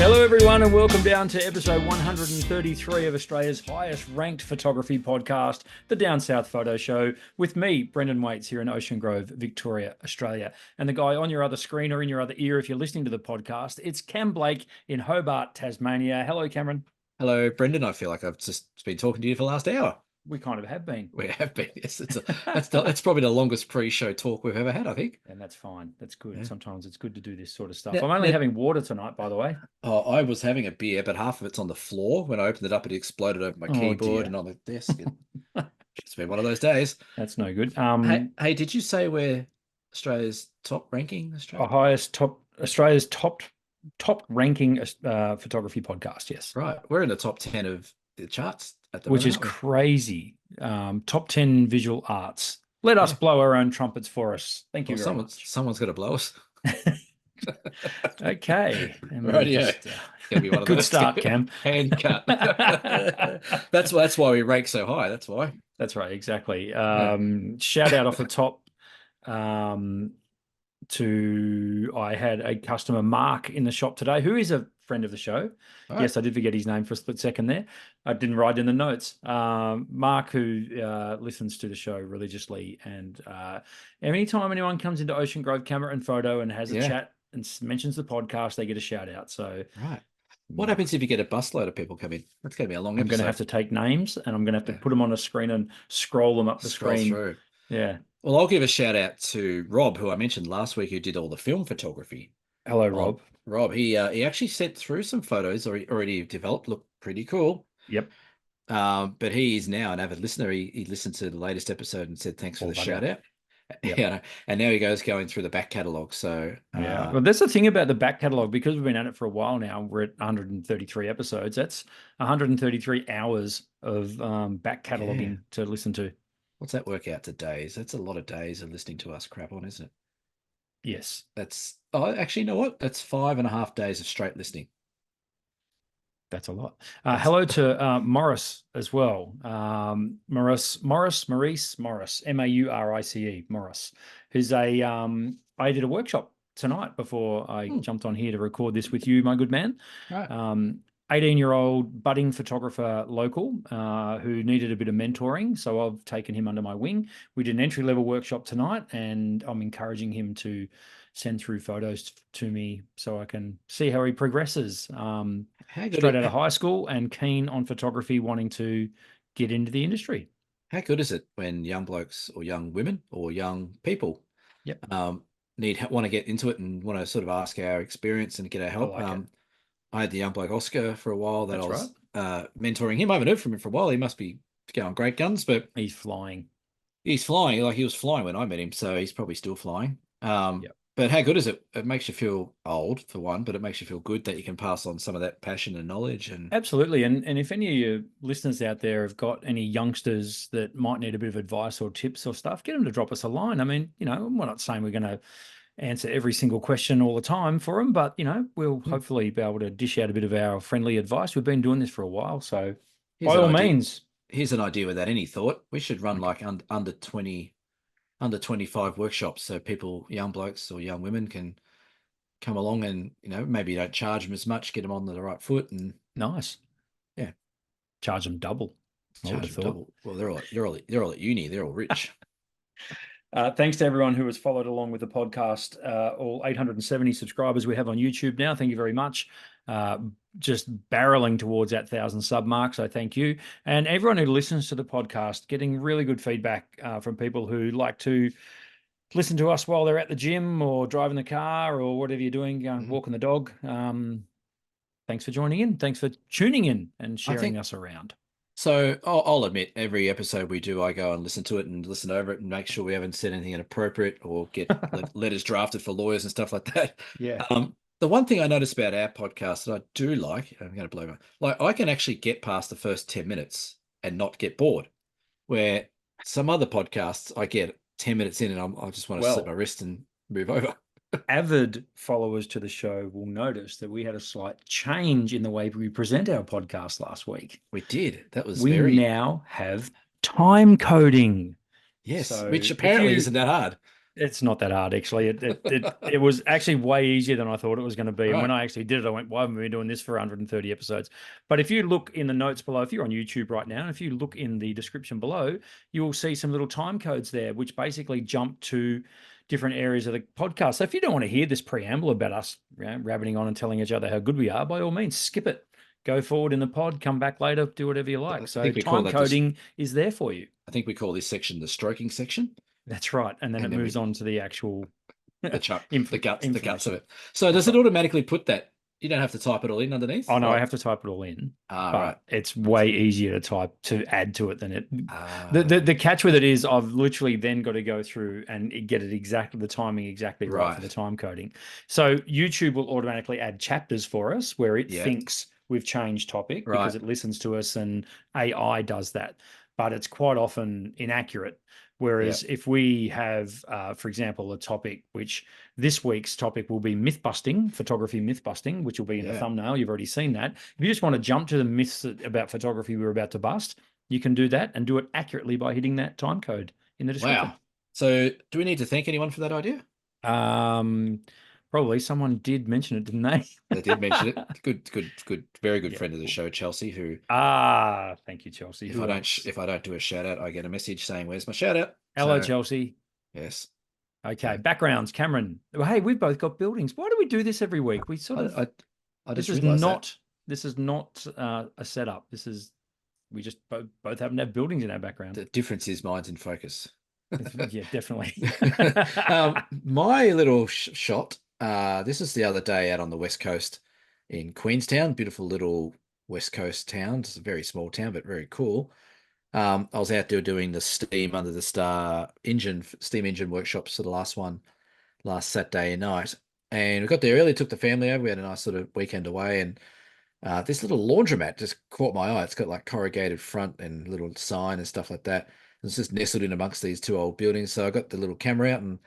Hello everyone and welcome down to episode 133 of Australia's highest ranked photography podcast, the Down South Photo Show, with me, Brendan Waits, here in Ocean Grove, Victoria, Australia. And the guy on your other screen or in your other ear if you're listening to the podcast, it's Cam Blake in Hobart, Tasmania. Hello, Cameron. Hello, Brendan. I feel like I've just been talking to you for the last hour. We kind of have been. We have been. Yes, that's probably the longest pre-show talk we've ever had, I think. And that's fine. That's good. Yeah. Sometimes it's good to do this sort of stuff. I'm only having water tonight, by the way. Oh, I was having a beer, but half of it's on the floor. When I opened it up, it exploded over my keyboard and on the desk. It's been one of those days. That's no good. Hey, did you say we're Australia's top ranking? Australia's top ranking photography podcast? Yes. Right. We're in the top 10 of the charts at the Which moment, is crazy. Top 10 visual arts. Let us blow our own trumpets for us. Thank you very much. Someone's got to blow us. Okay. Right, yeah. Good start, Cam. Hand cut. That's why we rank so high. That's why. That's right, exactly. Shout out off the top to I had a customer, Mark, in the shop today, who is a friend of the show. Right. Yes, I did forget his name for a split second there. I didn't write in the notes. Mark, who listens to the show religiously, and anytime anyone comes into Ocean Grove Camera and Photo and has a chat and mentions the podcast, they get a shout out. So right. What happens if you get a busload of people come in? That's going to be a long episode. I'm going to have to take names and I'm going to have to put them on a screen and scroll them up the screen. Through. Yeah. Well, I'll give a shout out to Rob, who I mentioned last week, who did all the film photography. Hello, Rob. Rob, he actually sent through some photos already developed, look pretty cool. Yep. But he is now an avid listener. He listened to the latest episode and said thanks for the shout out. Yep. Yeah, and now he goes going through the back catalogue. So yeah, well, that's the thing about the back catalogue, because we've been at it for a while now. We're at 133 episodes. That's 133 hours of back cataloguing to listen to. What's that work out to days? That's a lot of days of listening to us crap on, isn't it? Yes. Actually, you know what? That's 5.5 days of straight listening. That's a lot. Hello to Morris as well. Maurice, M-A-U-R-I-C-E, Morris, who's I did a workshop tonight before I jumped on here to record this with you, my good man. Right. 18-year-old budding photographer local who needed a bit of mentoring. So I've taken him under my wing. We did an entry-level workshop tonight, and I'm encouraging him to send through photos to me so I can see how he progresses. Straight out of high school and keen on photography, wanting to get into the industry. How good is it when young blokes or young women or young people want to get into it and want to sort of ask our experience and get our help? I had the young bloke Oscar for a while that I was mentoring him. I haven't heard from him for a while. He must be going great guns, but he's flying. He's flying. Like, he was flying when I met him, so he's probably still flying. But how good is it? It makes you feel old, for one, but it makes you feel good that you can pass on some of that passion and knowledge. And absolutely. And if any of your listeners out there have got any youngsters that might need a bit of advice or tips or stuff, get them to drop us a line. I mean, we're not saying we're going to answer every single question all the time for them, but we'll hopefully be able to dish out a bit of our friendly advice. We've been doing this for a while, so by all means. Here's an idea without any thought. We should run like under 25 workshops, so people, young blokes or young women, can come along and maybe you don't charge them as much, get them on the right foot, and nice. Yeah, charge them double. Charge them double. Well, they're all at uni. They're all rich. Thanks to everyone who has followed along with the podcast. All 870 subscribers we have on YouTube now. Thank you very much. Just barreling towards that 1,000 sub mark. So thank you. And everyone who listens to the podcast, getting really good feedback from people who like to listen to us while they're at the gym or driving the car or whatever you're doing, walking the dog. Thanks for joining in. Thanks for tuning in and sharing us around. So I'll admit, every episode we do, I go and listen to it and listen over it and make sure we haven't said anything inappropriate or get letters drafted for lawyers and stuff like that. Yeah. The one thing I noticed about our podcast that I do like, I'm going to blow I can actually get past the first 10 minutes and not get bored, where some other podcasts I get 10 minutes in and I just want to slip my wrist and move over. Avid followers to the show will notice that we had a slight change in the way we present our podcast last week. We did. That was we now have time coding. Yes, so which apparently isn't that hard. It's not that hard, actually. It was actually way easier than I thought it was going to be. And when Right. I actually did it, I went, why haven't we been doing this for 130 episodes? But if you look in the notes below, if you're on YouTube right now, and if you look in the description below, you will see some little time codes there, which basically jump to different areas of the podcast. So if you don't want to hear this preamble about us, rabbiting on and telling each other how good we are, by all means, skip it. Go forward in the pod, come back later, do whatever you like. So time coding is there for you. I think we call this section the stroking section. That's right. And then it moves on to the actual the guts of it. So That's does it automatically put that? You don't have to type it all in underneath? Oh no, I have to type it all in. But right. It's way easier to add to it than it. The catch with it is I've literally then got to go through and get it exactly the timing exactly right for the time coding. So YouTube will automatically add chapters for us where it thinks we've changed topic because it listens to us, and AI does that. But it's quite often inaccurate. Whereas if we have, for example, a topic, which this week's topic will be mythbusting, photography mythbusting, which will be in the thumbnail. You've already seen that. If you just want to jump to the myths about photography we're about to bust, you can do that and do it accurately by hitting that time code in the description. Wow. So do we need to thank anyone for that idea? Probably someone did mention it, didn't they? They did mention it. Good, very good friend of the show, Chelsea. Who? Thank you, Chelsea. If I don't do a shout out, I get a message saying, "Where's my shout out?" Hello, Chelsea. Yes. Okay. Backgrounds, Cameron. Well, hey, we've both got buildings. Why do we do this every week? We sort of. This is not a setup. We just both happen to have buildings in our background. The difference is mine's in focus. Yeah, definitely. My little shot. This is the other day out on the west coast in Queenstown. Beautiful little west coast town. It's a very small town, but very cool. I was out there doing the steam under the star steam engine workshops for the last Saturday night. And we got there early, took the family over. We had a nice sort of weekend away, and this little laundromat just caught my eye. It's got like corrugated front and little sign and stuff like that. It's just nestled in amongst these two old buildings. So I got the little camera out and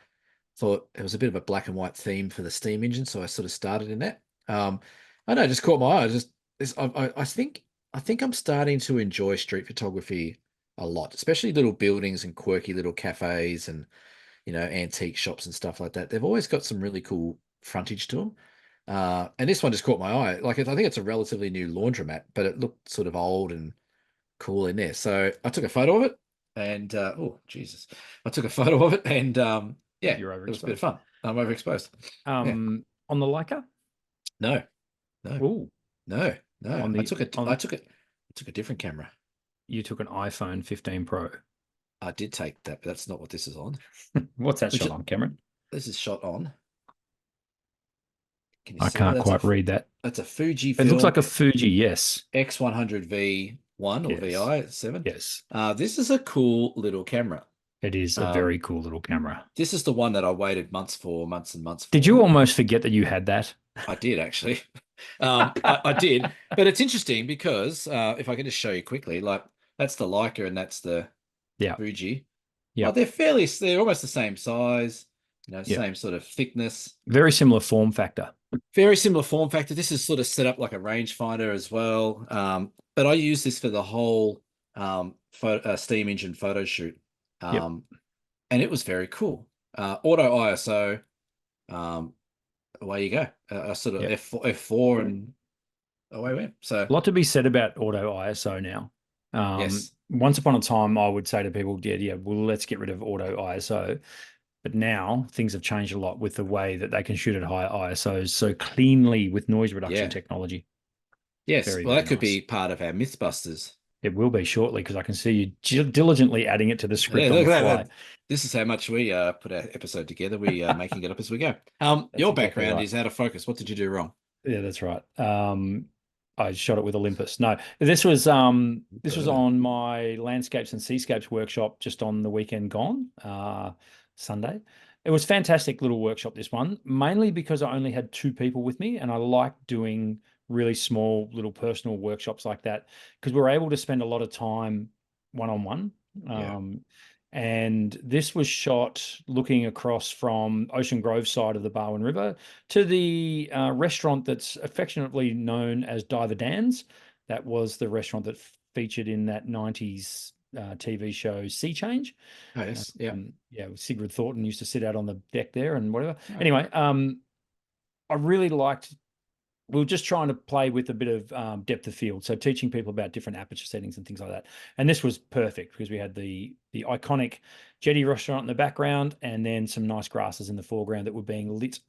thought it was a bit of a black and white theme for the steam engine. So I sort of started in that. I know, it just caught my eye. I think I'm starting to enjoy street photography a lot, especially little buildings and quirky little cafes and, antique shops and stuff like that. They've always got some really cool frontage to them. And this one just caught my eye. I think it's a relatively new laundromat, but it looked sort of old and cool in there. So I took a photo of it and, oh, Jesus. I took a photo of it and, it was a bit of fun. I'm overexposed. On the Leica? No. Ooh. No. I took a different camera. You took an iPhone 15 Pro. I did take that, but that's not what this is on. What's that shot on, Cameron? This is shot on. I can't quite read that. That's a Fuji film. It looks like a Fuji, yes. X100V1 or VI7. Yes. This is a cool little camera. It is a very cool little camera. This is the one that I waited months and months for. Did you almost forget that you had that? I did, actually. I did. But it's interesting because if I can just show you quickly, like that's the Leica and that's the Fuji. Yeah. They're almost the same size, same sort of thickness. Very similar form factor. Very similar form factor. This is sort of set up like a rangefinder as well. But I use this for the whole steam engine photo shoot. And it was very cool. Auto ISO. Away you go. Sort of F4 and away we went. So a lot to be said about auto ISO now. Yes. Once upon a time, I would say to people, well, let's get rid of auto ISO. But now things have changed a lot with the way that they can shoot at higher ISOs so cleanly with noise reduction technology. Yes, that could be part of our Mythbusters. It will be shortly because I can see you diligently adding it to the script on the fly. This is how much we put our episode together. We are making it up as we go. Your background is out of focus. What did you do wrong? Yeah, that's right. I shot it with Olympus. No, this was on my landscapes and seascapes workshop just on the weekend gone, Sunday. It was fantastic little workshop, this one, mainly because I only had 2 people with me and I like doing really small little personal workshops like that because we're able to spend a lot of time one-on-one. And this was shot looking across from Ocean Grove side of the Barwon River to the restaurant that's affectionately known as Diver Dan's. That was the restaurant that featured in that 90s TV show Sea Change. Oh, yes. Yeah. Yeah, Sigrid Thornton used to sit out on the deck there and whatever. Anyway, I really liked. We were just trying to play with a bit of depth of field, so teaching people about different aperture settings and things like that. And this was perfect because we had the iconic jetty restaurant in the background, and then some nice grasses in the foreground that were being lit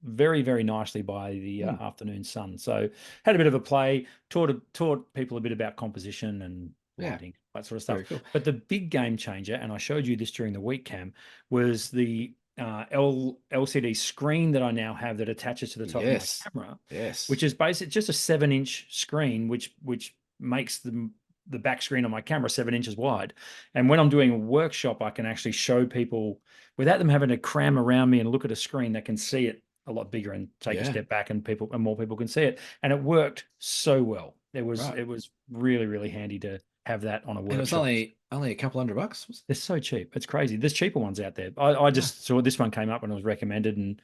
very, very nicely by the afternoon sun. So had a bit of a play, taught people a bit about composition and lighting, that sort of stuff. Very cool. But the big game changer, and I showed you this during the week, Cam, was the LCD screen that I now have that attaches to the top of my camera. Yes. Which is basically just a 7-inch screen, which makes the back screen on my camera 7 inches wide. And when I'm doing a workshop, I can actually show people without them having to cram around me and look at a screen. They can see it a lot bigger and take a step back, and more people can see it. And it worked so well. It was really, really handy to have that on a workshop. And it was only a couple $100. They're so cheap. It's crazy. There's cheaper ones out there. I just saw this one came up and it was recommended and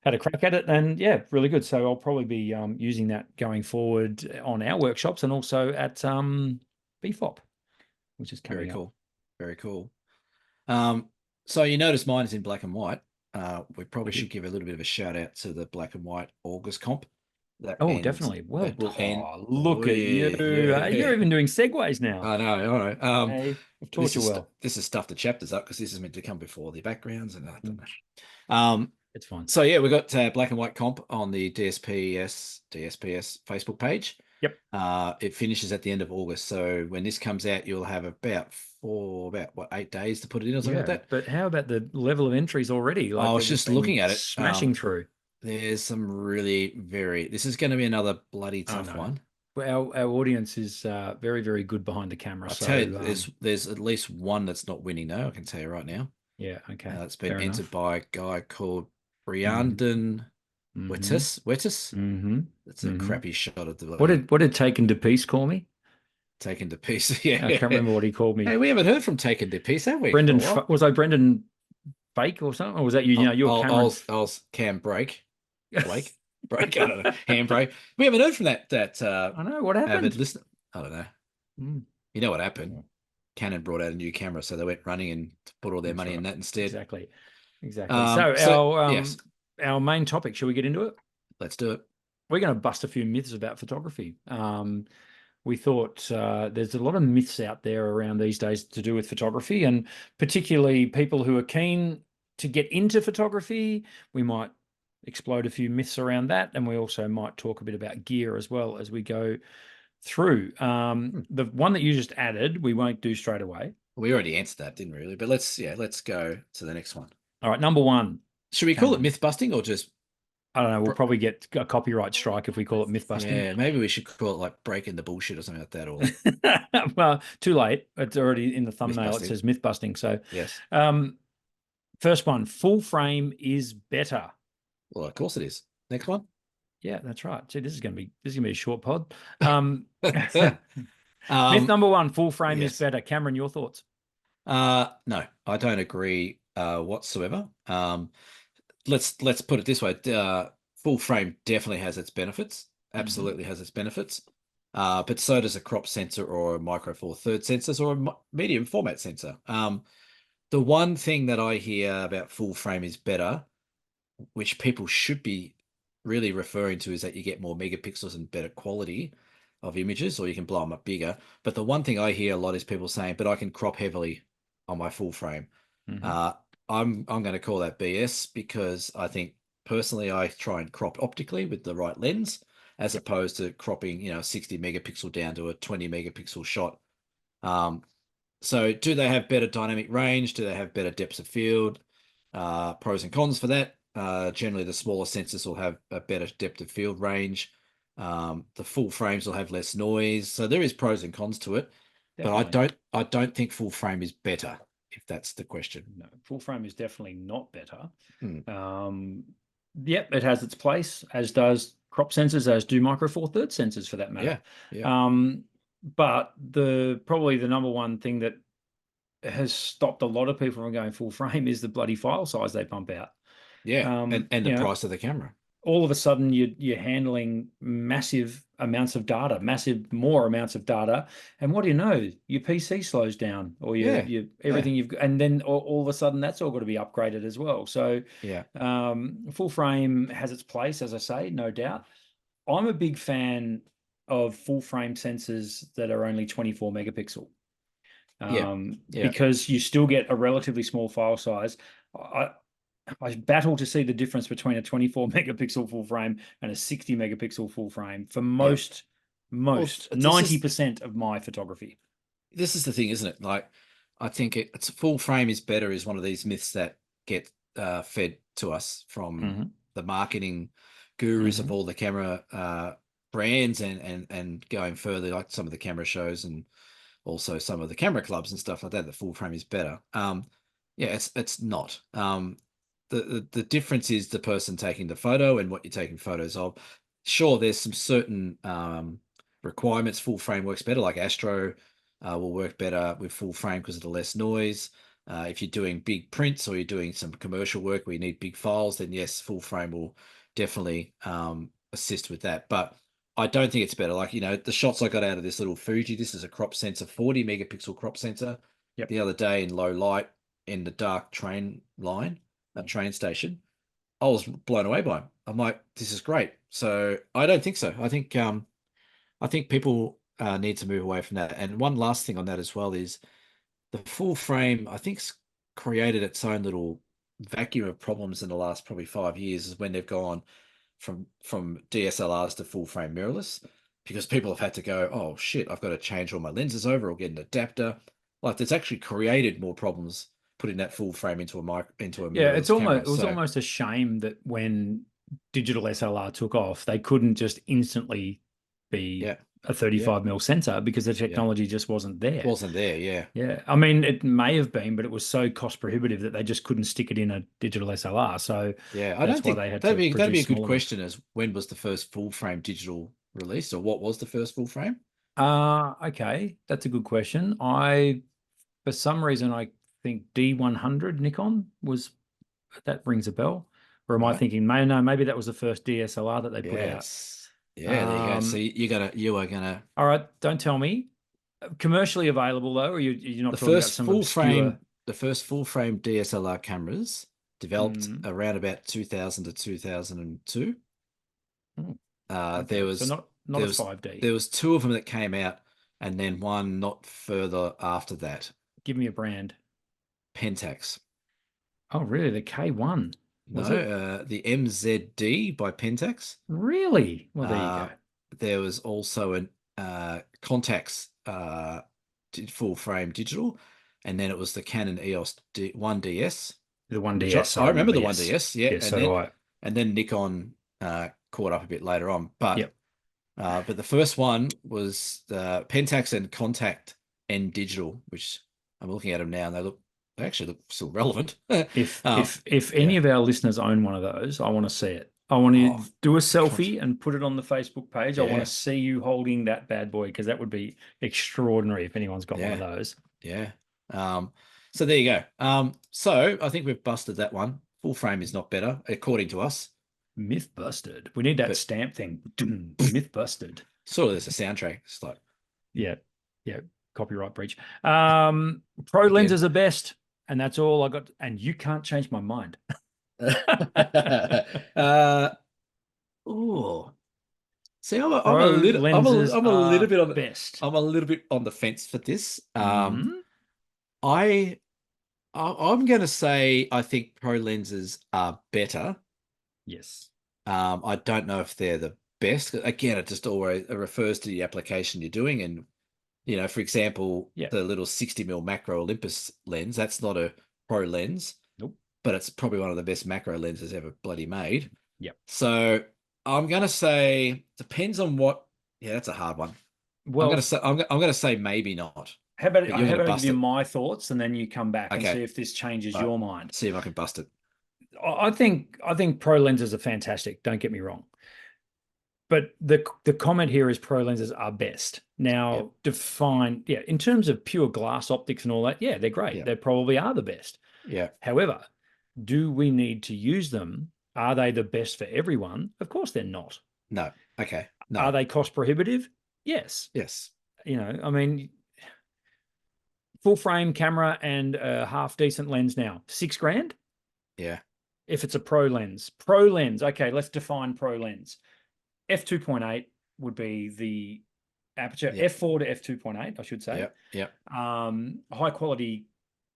had a crack at it, and yeah, really good. So I'll probably be using that going forward on our workshops and also at BFOP, which is coming up. Very cool. So you notice mine is in black and white. We probably should give a little bit of a shout out to the black and white August comp. Definitely. Well, look at you. Yeah. You're even doing segues now. I know. I've taught you well. This is stuff the chapters up because this is meant to come before the backgrounds, and I don't know. It's fine. So yeah, we've got black and white comp on the Dsps Facebook page. Yep. It finishes at the end of August. So when this comes out, you'll have about 8 days to put it in or something like that. But how about the level of entries already? I was just looking at it. Smashing through. There's some really this is going to be another bloody tough one. Well, our audience is very, very good behind the camera. I'll tell you, there's at least one that's not winning though. I can tell you right now. Yeah, okay. It's been entered by a guy called Briandon Wettis. That's a crappy shot of the. What did Taken to Piece call me? Taken to Piece. Yeah, I can't remember what he called me. Hey, we haven't heard from Taken to Piece, have we? Brendan, was I Brendan Fake or something, or was that you? Your camera. I was Cam Blake. I don't know. Handbrake. We haven't heard from that. I know what happened. Listen, I don't know. You know what happened? Canon brought out a new camera, so they went running and put all their money in that instead. Exactly. So our main topic. Shall we get into it? Let's do it. We're going to bust a few myths about photography. We thought there's a lot of myths out there around these days to do with photography, and particularly people who are keen to get into photography. We might explode a few myths around that, and we also might talk a bit about gear as well as we go through. The one that you just added, we won't do straight away. We already answered that, didn't we, really? But let's go to the next one. All right, number one. Should we call it myth busting or just? I don't know. We'll probably get a copyright strike if we call it myth busting. Yeah, maybe we should call it like breaking the bullshit or something like that. Or well, too late. It's already in the thumbnail. It says myth busting. So yes. First one, full frame is better. Well, of course it is. Next one. Yeah, that's right. See, this is gonna be a short pod. Myth number one, full frame is better. Cameron, your thoughts? No, I don't agree whatsoever. Let's put it this way. Full frame definitely has its benefits. Absolutely has its benefits. But so does a crop sensor or a micro four thirds sensor or a medium format sensor. The one thing that I hear about full frame is better, which people should be really referring to, is that you get more megapixels and better quality of images, or you can blow them up bigger. But the one thing I hear a lot is people saying, but I can crop heavily on my full frame. I'm going to call that BS, because I think personally I try and crop optically with the right lens, as opposed to cropping 60 megapixel down to a 20 megapixel shot. So do they have better dynamic range? Do they have better depths of field? Pros and cons for that. Generally the smaller sensors will have a better depth of field range. The full frames will have less noise. So there is pros and cons to it. Definitely. But I don't think full frame is better, if that's the question. No, full frame is definitely not better. Yep, it has its place, as does crop sensors, as do micro four thirds sensors for that matter. But probably the number one thing that has stopped a lot of people from going full frame is the bloody file size they pump out. And the price of the camera. all of a sudden you're handling massive amounts of data, more amounts of data, and what do you know? Your PC slows down, or Yeah. everything you've got, and then all of a sudden that's all got to be upgraded as well. So Yeah. full frame has its place, as I say, no doubt. I'm a big fan of full frame sensors that are only 24 megapixel. Yeah. Because you still get a relatively small file size. I battle to see the difference between a 24 megapixel full frame and a 60 megapixel full frame for most Well, 90% of my photography. This is the thing, isn't it? Like, I think it's full frame is better is one of these myths that get fed to us from the marketing gurus of all the camera brands and going further, like some of the camera shows and also some of the camera clubs and stuff like that. The full frame is better. Yeah, it's not. The difference is the person taking the photo and what you're taking photos of. Sure, there's some certain requirements. Full frame works better, like Astro will work better with full frame because of the less noise. If you're doing big prints or you're doing some commercial work where you need big files, then yes, full frame will definitely assist with that. But I don't think it's better. Like, the shots I got out of this little Fuji, this is a crop sensor, 40 megapixel crop sensor. Yep. The other day in low light in the dark train line, a train station, I was blown away by them. I'm like, this is great. So I don't think so. I think people need to move away from that. And one last thing on that as well is the full frame, I think, created its own little vacuum of problems in the last probably 5 years, is when they've gone from DSLRs to full frame mirrorless, because people have had to go, oh shit, I've got to change all my lenses over or get an adapter. Like, it's actually created more problems putting that full frame into a mirrorless camera. It was almost a shame that when digital SLR took off, they couldn't just instantly be a 35 mil sensor, because the technology just wasn't there. Yeah. I mean, it may have been, but it was so cost prohibitive that they just couldn't stick it in a digital SLR. So I don't think that'd be a good question, as when was the first full frame digital released, or what was the first full frame? Okay, that's a good question. For some reason, I think D100 Nikon that rings a bell. Or am I thinking, maybe that was the first DSLR that they put out. Yeah, there you go. So you are gonna. All right, don't tell me. Commercially available though, or you're not talking about some obscure. The first full frame DSLR cameras developed around about 2000 to 2002. There was so not a 5D. There was two of them that came out, and then one not further after that. Give me a brand. Pentax. Oh, really? The K1? No, the MZD by Pentax. Really? Well, there you go. There was also an Contax full frame digital, and then it was the Canon EOS 1DS. The 1DS. I remember the 1DS. Yeah, so do I. And then Nikon caught up a bit later on, but the first one was the Pentax and Contact N digital, which I'm looking at them now, and they actually look still relevant. If any of our listeners own one of those, I want to see it. I want to do a selfie and put it on the Facebook page. I want to see you holding that bad boy, because that would be extraordinary if anyone's got one of those. Yeah. So there you go. So I think we've busted that one. Full frame is not better, according to us. Myth busted. We need that stamp thing. Myth busted. Sort of, there's a soundtrack. It's like, yeah, copyright breach. Pro lenses are best, and that's all I got. And you can't change my mind. See, I'm a little bit on the best. I'm a little bit on the fence for this. I'm going to say I think pro lenses are better. Yes. I don't know if they're the best. Again, it just always refers to the application you're doing, and for example, the little 60mm macro Olympus lens, that's not a pro lens. Nope. But it's probably one of the best macro lenses ever bloody made. Yep. So I'm going to say, depends on what. Yeah, that's a hard one. Well, I'm going to say maybe not. How about I give you my thoughts, and then you come back and see if this changes your mind. See if I can bust it. I think pro lenses are fantastic. Don't get me wrong. But the comment here is pro lenses are best. Now, define, in terms of pure glass optics and all that, they're great. They probably are the best. Yeah. However, do we need to use them Are they the best for everyone? Of course they're not. No. Okay. No. Are they cost prohibitive? Yes. Yes. I mean, full frame camera and a half decent lens now, $6,000. Yeah. If it's a pro lens, okay, let's define pro lens. f2.8 would be the aperture, Yep. f4 to f2.8, I should say. Yep. Yep. High quality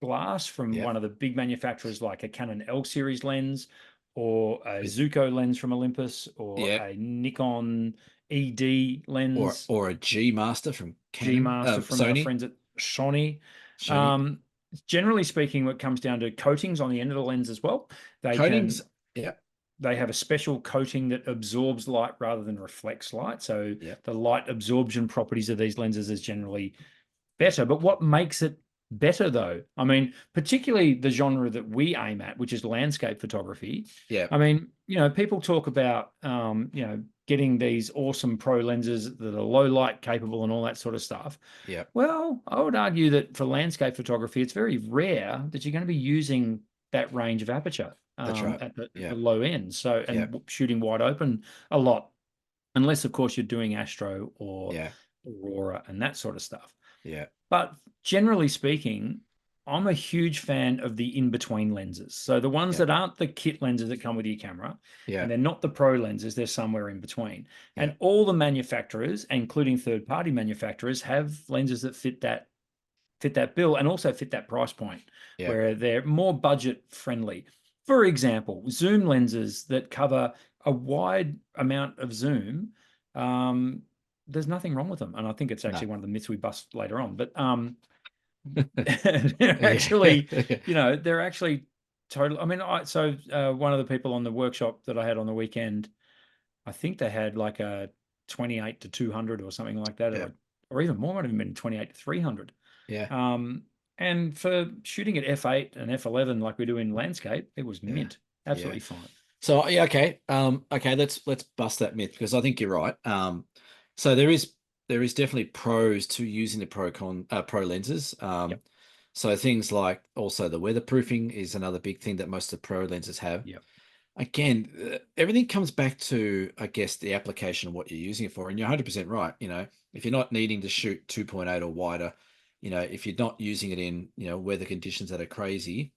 glass from one of the big manufacturers, like a Canon L series lens, or a Zuiko lens from Olympus, or a Nikon ED lens, or a G Master from Canon, G Master from Sony. our friends at Sony. Generally speaking, what comes down to coatings on the end of the lens as well. Coatings, they have a special coating that absorbs light rather than reflects light. So the light absorption properties of these lenses is generally better. But what makes it better, though? I mean, particularly the genre that we aim at, which is landscape photography. Yeah. I mean, people talk about, getting these awesome pro lenses that are low light capable and all that sort of stuff. Yeah. Well, I would argue that for landscape photography, it's very rare that you're going to be using that range of aperture. That's right. At the low end. So, and shooting wide open a lot, unless of course you're doing astro or aurora and that sort of stuff. Yeah. But generally speaking, I'm a huge fan of the in-between lenses. So the ones that aren't the kit lenses that come with your camera, and they're not the pro lenses, they're somewhere in between. And all the manufacturers, including third-party manufacturers, have lenses that fit that bill and also fit that price point, where they're more budget friendly. For example, zoom lenses that cover a wide amount of zoom, there's nothing wrong with them. And I think it's actually one of the myths we bust later on. But they're actually, they're actually totally. I mean, one of the people on the workshop that I had on the weekend, I think they had like a 28 to 200 or something like that, or even more, might have been 28 to 300. Yeah. And for shooting at f8 and f11 like we do in landscape, it was mint, absolutely fine. So okay, let's bust that myth, because I think you're right. So there is definitely pros to using the pro lenses. So things like also the weatherproofing is another big thing that most of the pro lenses have. Again, everything comes back to, I guess, the application of what you're using it for. And you're 100% right. If you're not needing to shoot 2.8 or wider, if you're not using it in, weather conditions that are crazy,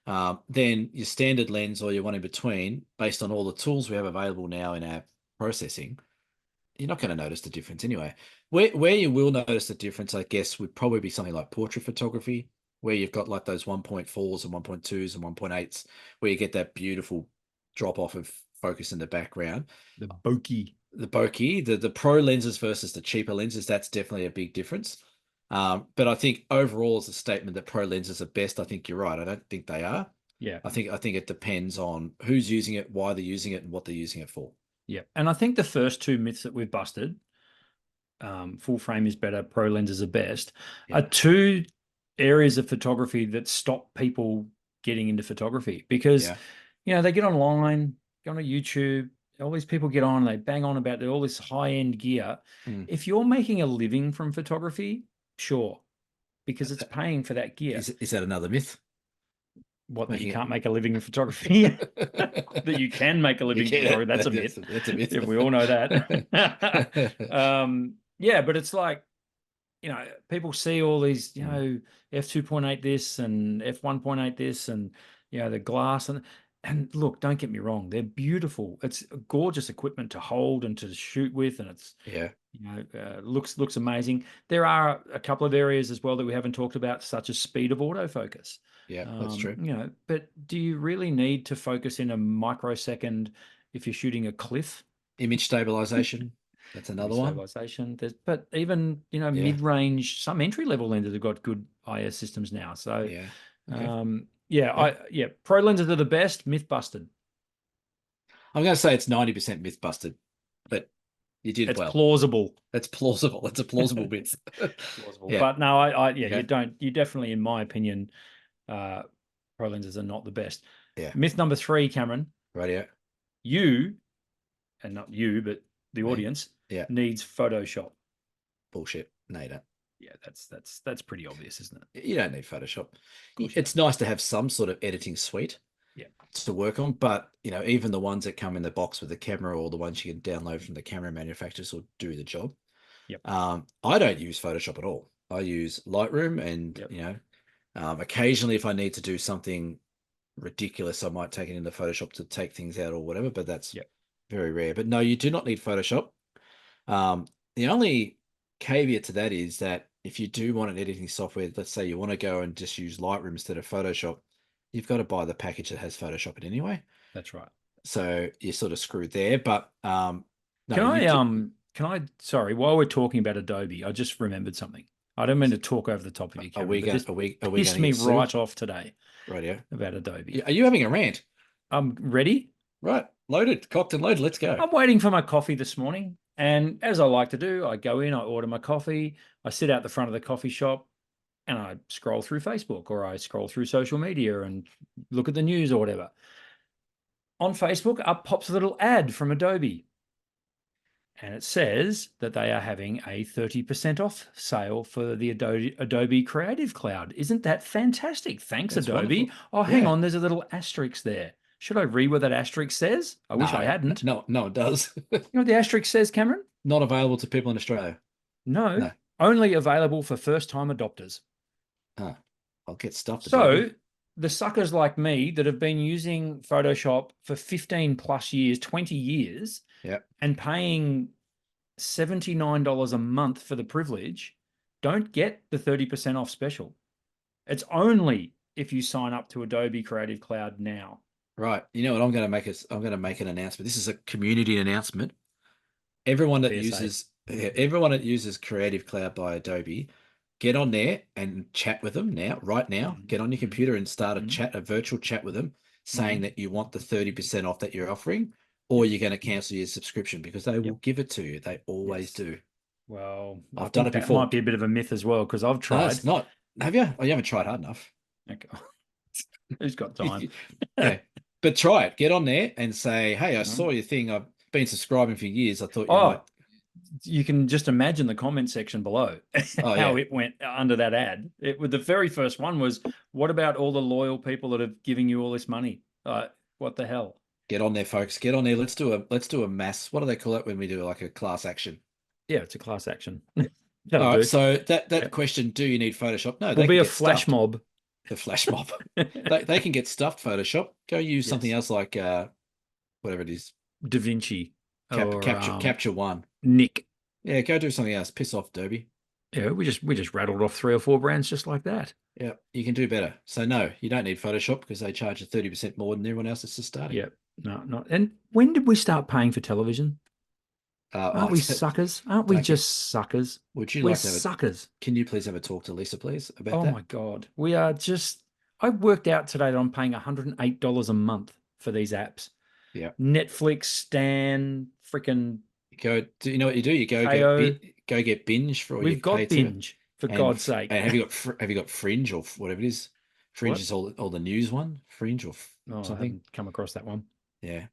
then your standard lens or your one in between, based on all the tools we have available now in our processing, you're not going to notice the difference anyway. Where you will notice the difference, I guess, would probably be something like portrait photography, where you've got like those 1.4s and 1.2s and 1.8s, where you get that beautiful drop off of focus in the background. The bokeh. The pro lenses versus the cheaper lenses, that's definitely a big difference. But I think overall, as a statement that pro lenses are best, I think you're right. I don't think they are. Yeah. I think it depends on who's using it, why they're using it, and what they're using it for. Yeah. And I think the first two myths that we've busted, full frame is better, pro lenses are best, are two areas of photography that stop people getting into photography, because they get online, go on YouTube, all these people get on, they bang on about all this high-end gear. If you're making a living from photography, sure, because it's paying for that gear. Is that another myth? What, that you can't make a living in photography? That you can make a living in photography, that's a myth. That's a myth. Yeah, we all know that. Yeah, but it's like, people see all these, f2.8 this and f1.8 this, and the glass, and look, don't get me wrong, they're beautiful. It's gorgeous equipment to hold and to shoot with, and it's looks amazing. There are a couple of areas as well that we haven't talked about, such as speed of autofocus. Yeah, that's true. But do you really need to focus in a microsecond if you're shooting a cliff? Image stabilization. That's another one. Stabilization. But even, mid-range, some entry-level lenses have got good IS systems now. So, pro lenses are the best. Myth busted. I'm going to say it's 90% myth busted, but you did well. It's plausible. It's plausible. It's a plausible myth. Plausible. Yeah. But no, you definitely, in my opinion, pro lenses are not the best. Yeah. Myth number 3, Cameron. Rightio. You, and not you, but the audience, needs Photoshop. Bullshit. No, you don't. Yeah, that's pretty obvious, isn't it? You don't need Photoshop. It's nice to have some sort of editing suite. to work on. But, even the ones that come in the box with the camera or the ones you can download from the camera manufacturers will do the job. Yep. I don't use Photoshop at all. I use Lightroom and, occasionally if I need to do something ridiculous, I might take it into Photoshop to take things out or whatever, but that's very rare. But no, you do not need Photoshop. The only caveat to that is that if you do want an editing software, let's say you want to go and just use Lightroom instead of Photoshop, you've got to buy the package that has Photoshop in anyway. That's right. So you're sort of screwed there. But no, sorry, while we're talking about Adobe, I just remembered something. I don't mean to talk over the top of you, Cameron. Are we pissed me right off today. Rightio. About Adobe. Are you having a rant? I'm ready. Right. Loaded, cocked and loaded. Let's go. I'm waiting for my coffee this morning. And as I like to do, I go in, I order my coffee, I sit out the front of the coffee shop and I scroll through Facebook or I scroll through social media and look at the news or whatever. On Facebook, up pops a little ad from Adobe. And it says that they are having a 30% off sale for the Adobe Creative Cloud. Isn't that fantastic? Thanks, That's Adobe. Wonderful. Oh, hang on. There's a little asterisk there. Should I read what that asterisk says? I wish I hadn't. No, it does. You know what the asterisk says, Cameron? Not available to people in Australia. No. Only available for first-time adopters. I'll get stuff. So the suckers like me that have been using Photoshop for 15 plus years, 20 years, and paying $79 a month for the privilege, don't get the 30% off special. It's only if you sign up to Adobe Creative Cloud now. Right. You know what? I'm going to make an announcement. This is a community announcement. Everyone that uses Creative Cloud by Adobe, get on there and chat with them right now. Get on your computer and start a virtual chat with them, saying that you want the 30% off that you're offering, or you're going to cancel your subscription, because they will give it to you. They always do. Well, I've done it before. That might be a bit of a myth as well, because I've tried. No, it's not. Have you? Oh, you haven't tried hard enough. Okay. Who's got time? Yeah. But try it. Get on there and say, hey, I saw your thing. I've been subscribing for years. I thought you might. You can just imagine the comment section below how it went under that ad. The very first one was, what about all the loyal people that are giving you all this money? What the hell? Get on there, folks. Get on there. Let's do a mass. What do they call it when we do like a class action? Yeah, it's a class action. All right. So that question, do you need Photoshop? No, there'll be a flash mob. The flash mob. they can get stuffed Photoshop. Go use something else like whatever it is. Da Vinci. Capture One. Nick. Yeah, go do something else. Piss off, Adobe. Yeah, we just rattled off 3 or 4 brands just like that. Yeah, you can do better. So no, you don't need Photoshop because they charge you 30% more than everyone else that's just starting. Yeah, no. And when did we start paying for television? Aren't we suckers? Aren't we just suckers? We're suckers. Can you please have a talk to Lisa, please, about that? Oh my God. We are just, I worked out today that I'm paying $108 a month for these apps. Yeah. Netflix, Stan, freaking. You know what you do? You go get Binge for all your. We've got Binge, for God's sake. And have you got Fringe or whatever it is? Fringe is all the news one. Fringe or something. I haven't come across that one. Yeah.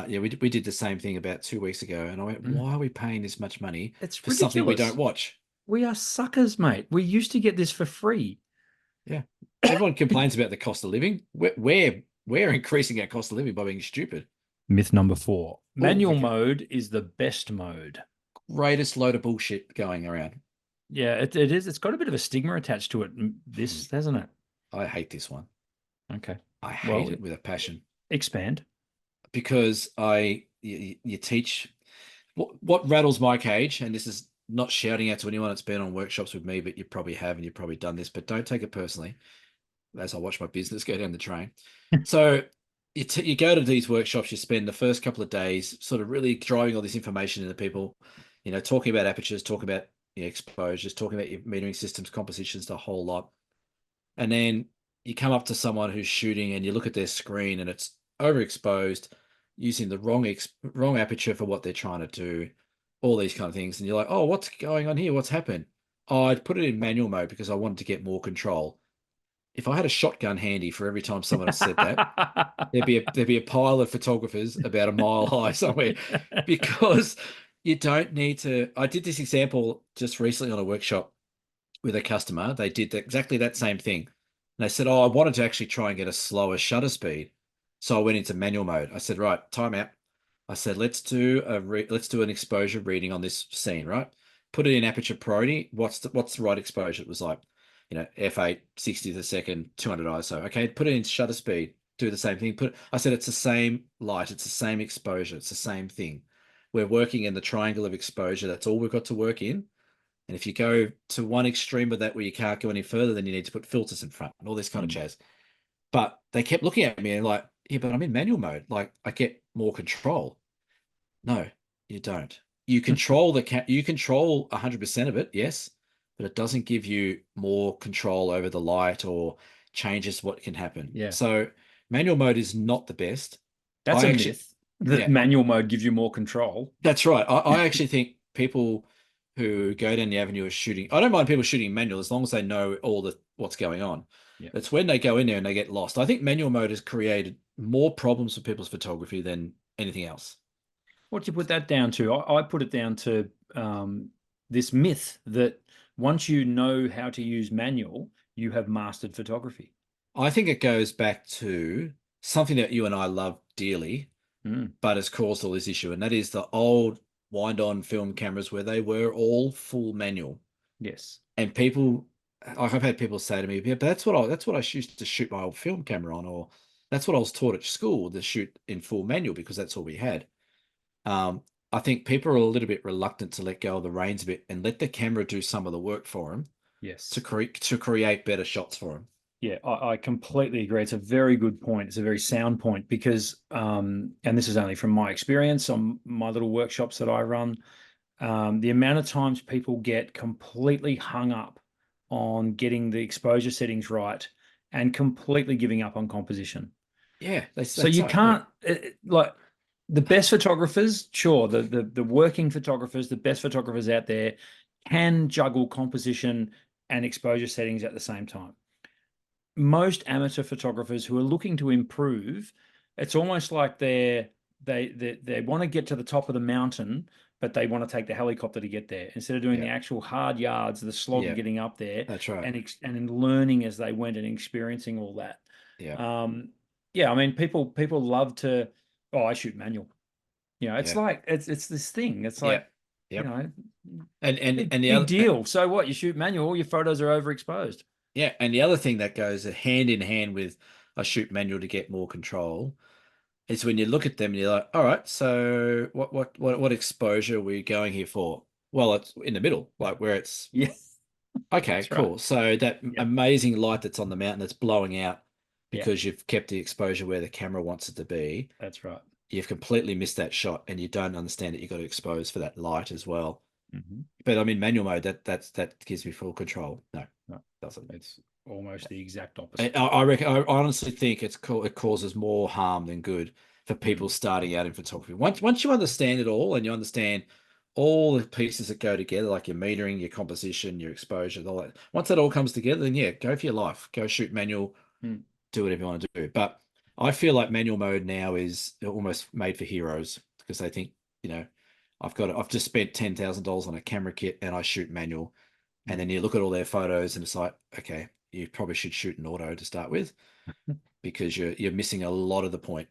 We did the same thing about 2 weeks ago, and I went, why are we paying this much money for something we don't watch? We are suckers, mate. We used to get this for free. Yeah. Everyone complains about the cost of living. We're increasing our cost of living by being stupid. Myth number 4. Manual mode is the best mode. Greatest load of bullshit going around. Yeah, it is. It's got a bit of a stigma attached to it, hasn't it? I hate this one. Okay. I hate it with a passion. Expand. Because you teach what rattles my cage, and this is not shouting out to anyone that's been on workshops with me, but you probably have, and you've probably done this, but don't take it personally, as I watch my business go down the train. So you go to these workshops, you spend the first couple of days sort of really driving all this information into people, talking about apertures, talking about exposures, talking about your metering systems, compositions, the whole lot. And then you come up to someone who's shooting and you look at their screen and it's overexposed, using the wrong aperture for what they're trying to do, all these kind of things. And you're like, oh, what's going on here? What's happened? Oh, I'd put it in manual mode because I wanted to get more control. If I had a shotgun handy for every time someone has said that, there'd be a pile of photographers about a mile high somewhere, because you don't need to. I did this example just recently on a workshop with a customer. They did exactly that same thing. And they said, oh, I wanted to actually try and get a slower shutter speed. So I went into manual mode. I said, right, time out. I said, let's do an exposure reading on this scene, right? Put it in aperture priority. What's the right exposure? It was like, f8, 60th a second, 200 ISO. Okay, put it in shutter speed. Do the same thing. I said it's the same light, it's the same exposure, it's the same thing. We're working in the triangle of exposure. That's all we've got to work in. And if you go to one extreme of that where you can't go any further, then you need to put filters in front and all this kind of jazz. But they kept looking at me and like, yeah, but I'm in manual mode. Like I get more control. No, you don't. You control you control 100% of it, yes, but it doesn't give you more control over the light or changes what can happen. Yeah. So manual mode is not the best. That's a myth that manual mode gives you more control. That's right. I actually think people who go down the avenue of shooting, I don't mind people shooting manual as long as they know what's going on. Yeah. It's when they go in there and they get lost. I think manual mode has created more problems for people's photography than anything else. What do you put that down to? I put it down to this myth that once you know how to use manual, you have mastered photography. I think it goes back to something that you and I love dearly, but has caused all this issue, and that is the old wind-on film cameras where they were all full manual. Yes. And people, I've had people say to me, yeah, but that's what I used to shoot my old film camera on, or that's what I was taught at school, to shoot in full manual because that's all we had. I think people are a little bit reluctant to let go of the reins a bit and let the camera do some of the work for them. Yes. To create better shots for them. Yeah, I completely agree. It's a very good point. It's a very sound point because, and this is only from my experience on my little workshops that I run, the amount of times people get completely hung up on getting the exposure settings right and completely giving up on composition. Yeah. So you can't, like, the best photographers, sure, the working photographers, the best photographers out there can juggle composition and exposure settings at the same time. Most amateur photographers who are looking to improve, it's almost like they want to get to the top of the mountain, but they want to take the helicopter to get there instead of doing the actual hard yards, the slog of getting up there. That's right. And learning as they went and experiencing all that. Yeah. Yeah. I mean, people love to. Oh, I shoot manual. It's like it's this thing. It's like and the big deal. So what? You shoot manual, all your photos are overexposed. Yeah, and the other thing that goes hand in hand with a shoot manual to get more control is when you look at them and you're like, all right, so what exposure are we going here for? Well, it's in the middle, like where it's okay, that's cool. Right. So that amazing light that's on the mountain that's blowing out because you've kept the exposure where the camera wants it to be. That's right. You've completely missed that shot and you don't understand that you've got to expose for that light as well. But I'm in manual mode. That gives me full control. No, it doesn't. It's almost the exact opposite. I reckon. I honestly think it causes more harm than good for people starting out in photography. Once you understand it all and you understand all the pieces that go together, like your metering, your composition, your exposure, all that. Once that all comes together, then go for your life. Go shoot manual. Do whatever you want to do. But I feel like manual mode now is almost made for heroes because they think, I've just spent $10,000 on a camera kit and I shoot manual. And then you look at all their photos and it's like, okay, you probably should shoot an auto to start with because you're missing a lot of the point.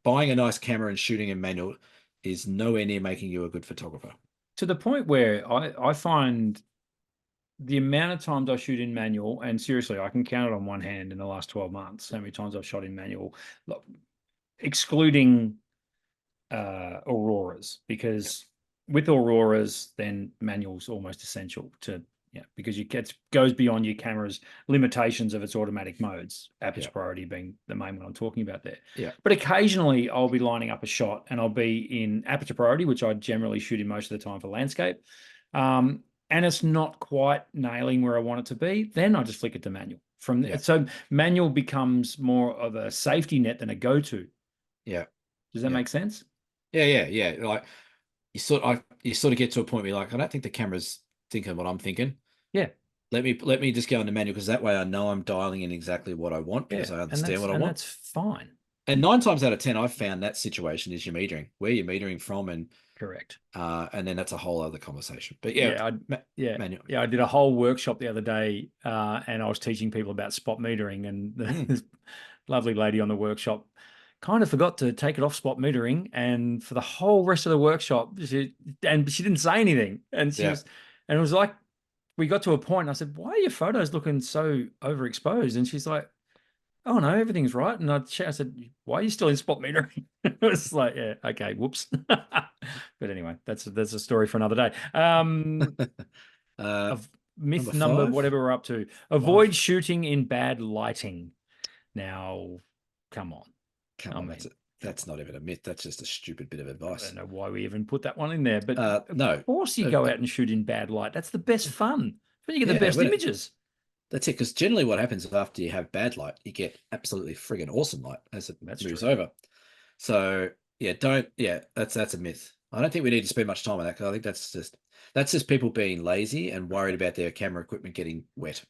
Buying a nice camera and shooting in manual is nowhere near making you a good photographer. To the point where I find the amount of times I shoot in manual, and seriously, I can count it on one hand in the last 12 months, how many times I've shot in manual, excluding auroras, because with auroras, then manual's almost essential to, because it goes beyond your camera's limitations of its automatic modes, aperture priority being the main one I'm talking about there. Yeah. But occasionally I'll be lining up a shot and I'll be in aperture priority, which I generally shoot in most of the time for landscape. And it's not quite nailing where I want it to be, then I just flick it to manual. From there. So manual becomes more of a safety net than a go-to. Yeah. Does that make sense? Yeah. Like you sort of get to a point where you're like, I don't think the camera's thinking what I'm thinking. Yeah. Let me just go into manual because that way I know I'm dialing in exactly what I want because I understand what I want. That's fine. And 9 times out of 10, I've found that situation is your metering, where you're metering from, and correct. And then that's a whole other conversation. But manual. I did a whole workshop the other day, and I was teaching people about spot metering, and this lovely lady on the workshop kind of forgot to take it off spot metering, and for the whole rest of the workshop, she didn't say anything, and it was like we got to a point, and I said, "Why are your photos looking so overexposed?" And she's like, "Oh no, everything's right." And I said, "Why are you still in spot metering?" It was like, yeah, okay, whoops. But anyway, that's a story for another day. Of myth number whatever we're up to. Avoid shooting in bad lighting. Now, come on. That's not even a myth. That's just a stupid bit of advice. I don't know why we even put that one in there, but no. Of course you go out and shoot in bad light. That's the best fun. When you get the best images. That's it, because generally what happens after you have bad light, you get absolutely friggin' awesome light as it moves over. So that's a myth. I don't think we need to spend much time on that, because I think that's just people being lazy and worried about their camera equipment getting wet.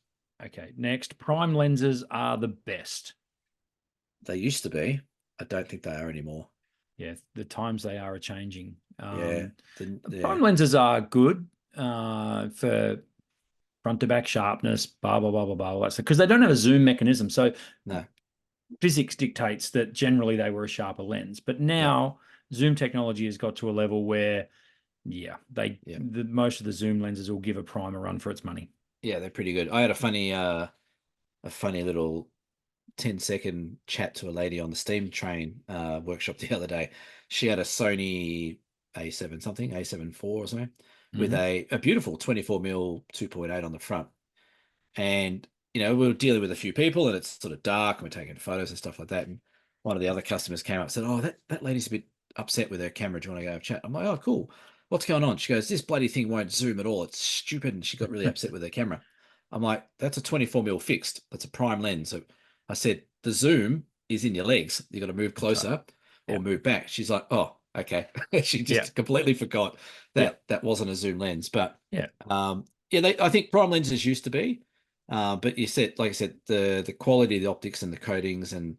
Okay, next, prime lenses are the best. They used to be. I don't think they are anymore. Yeah, the times they are changing. Prime lenses are good for front to back sharpness, blah, blah, blah, blah, blah. Because they don't have a zoom mechanism. So no. Physics dictates that generally they were a sharper lens. But now zoom technology has got to a level where, most of the zoom lenses will give a prime a run for its money. Yeah, they're pretty good. I had a funny little 10-second chat to a lady on the steam train workshop the other day. She had a Sony A7 something, A7 IV or something, with a beautiful 24mm 2.8 on the front. And, we were dealing with a few people, and it's sort of dark, and we're taking photos and stuff like that. And one of the other customers came up and said, "Oh, that lady's a bit upset with her camera. Do you want to go have a chat?" I'm like, "Oh, cool. What's going on?" She goes, "This bloody thing won't zoom at all. It's stupid." And she got really upset with her camera. I'm like, "That's a 24mm fixed. That's a prime lens." So I said, "The zoom is in your legs. You got to move closer or move back." She's like, "Oh, okay." She just completely forgot that that wasn't a zoom lens. But I think prime lenses used to be. But like I said, the quality of the optics and the coatings and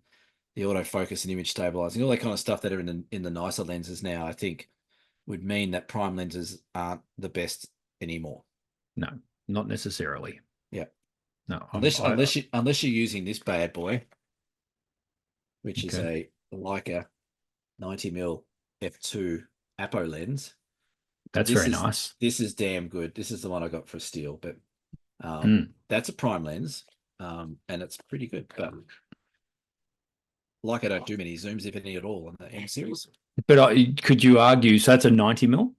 the autofocus and image stabilizing, all that kind of stuff that are in the nicer lenses now, I think would mean that prime lenses aren't the best anymore. No, not necessarily. Yeah. No. Unless you're using this bad boy, which is a Leica 90mm f2 Apo lens. That's very nice. This is damn good. This is the one I got for steel, but that's a prime lens, and it's pretty good. But I don't do many zooms, if any at all, on the M series. But could you argue, so that's a 90mm?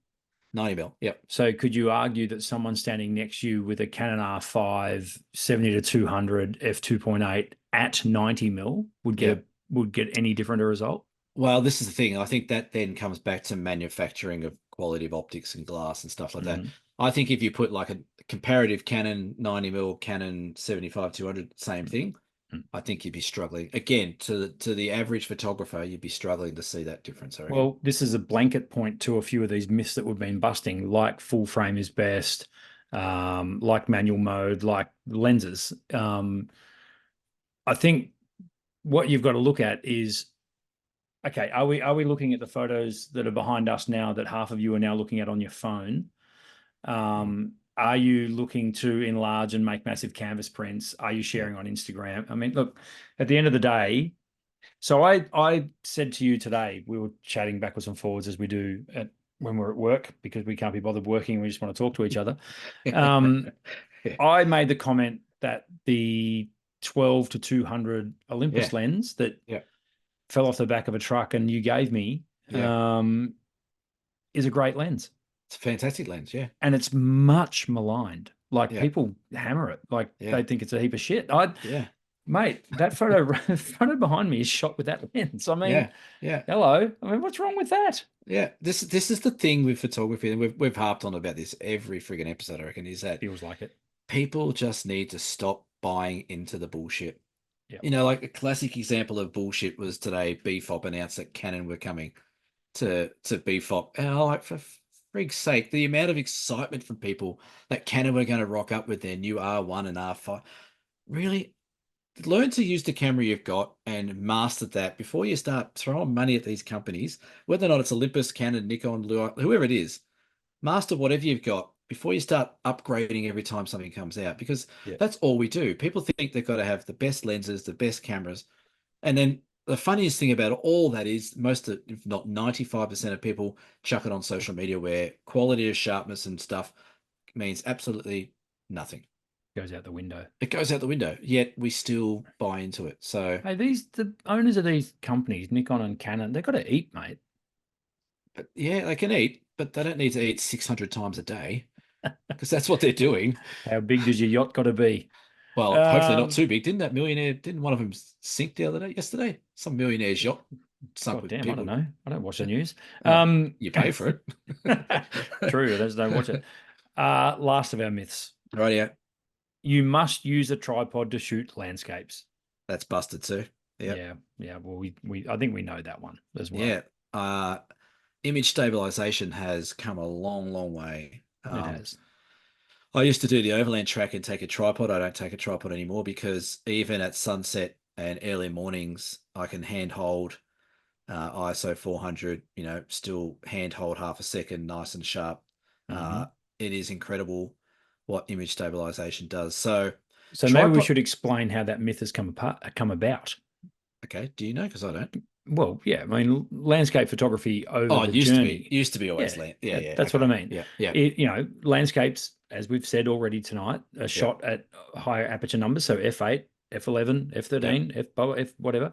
90mm, yep. So could you argue that someone standing next to you with a Canon R5 70-200 f2.8 at 90mm would get any different a result? Well, this is the thing. I think that then comes back to manufacturing of quality of optics and glass and stuff like that. I think if you put like a comparative Canon 90mm, Canon 75-200, same thing, I think you'd be struggling. Again, to the average photographer, you'd be struggling to see that difference. Well, this is a blanket point to a few of these myths that we've been busting, like full frame is best, like manual mode, like lenses. I think what you've got to look at is, okay, are we looking at the photos that are behind us now that half of you are now looking at on your phone? Are you looking to enlarge and make massive canvas prints? Are you sharing on Instagram? I mean, look, at the end of the day, so I said to you today, we were chatting backwards and forwards as we do when we're at work, because we can't be bothered working. We just want to talk to each other. I made the comment that the 12-200 Olympus lens that fell off the back of a truck and you gave me is a great lens. It's a fantastic lens, yeah. And it's much maligned. Like people hammer it. Like they think it's a heap of shit. Mate, that photo behind me is shot with that lens. I mean, hello. I mean, what's wrong with that? Yeah, this is the thing with photography, and we've harped on about this every friggin' episode, I reckon, is that feels like it. People just need to stop buying into the bullshit. Yep. Like a classic example of bullshit was today, BFOP announced that Canon were coming to BFOP. And like, for frig's sake, the amount of excitement from people that Canon were going to rock up with their new R1 and R5. Really? Learn to use the camera you've got and master that before you start throwing money at these companies, whether or not it's Olympus, Canon, Nikon, whoever it is. Master whatever you've got before you start upgrading every time something comes out, because that's all we do. People think they've got to have the best lenses, the best cameras, and then the funniest thing about all that is most of, if not 95% of people chuck it on social media where quality of sharpness and stuff means absolutely nothing. Goes out the window. It goes out the window, yet we still buy into it. So hey, the owners of these companies, Nikon and Canon, they've got to eat, mate. but yeah, they can eat, but they don't need to eat 600 times a day because that's what they're doing. How big does your yacht got to be? Well, hopefully not too big. Didn't one of them sink yesterday? Some millionaire's yacht sunk God with damn, people. I don't know. I don't watch the news. You pay for it. True, I just don't watch it. Last of our myths. Right, yeah. You must use a tripod to shoot landscapes. That's busted too. Yeah. Well, we I think we know that one as well. Yeah. Image stabilization has come a long, long way. It has. I used to do the overland track and take a tripod. I don't take a tripod anymore because even at sunset and early mornings, I can handhold ISO 400, still handhold half a second, nice and sharp. It is incredible what image stabilization does. So maybe we should explain how that myth has come about. Okay. Do you know? Because I don't. Well, yeah. I mean, landscape photography over the journey. Used to be always land. Yeah. That's what I mean. Yeah. Landscapes, as we've said already tonight, are shot at higher aperture numbers. So f8, f11, f13, f whatever,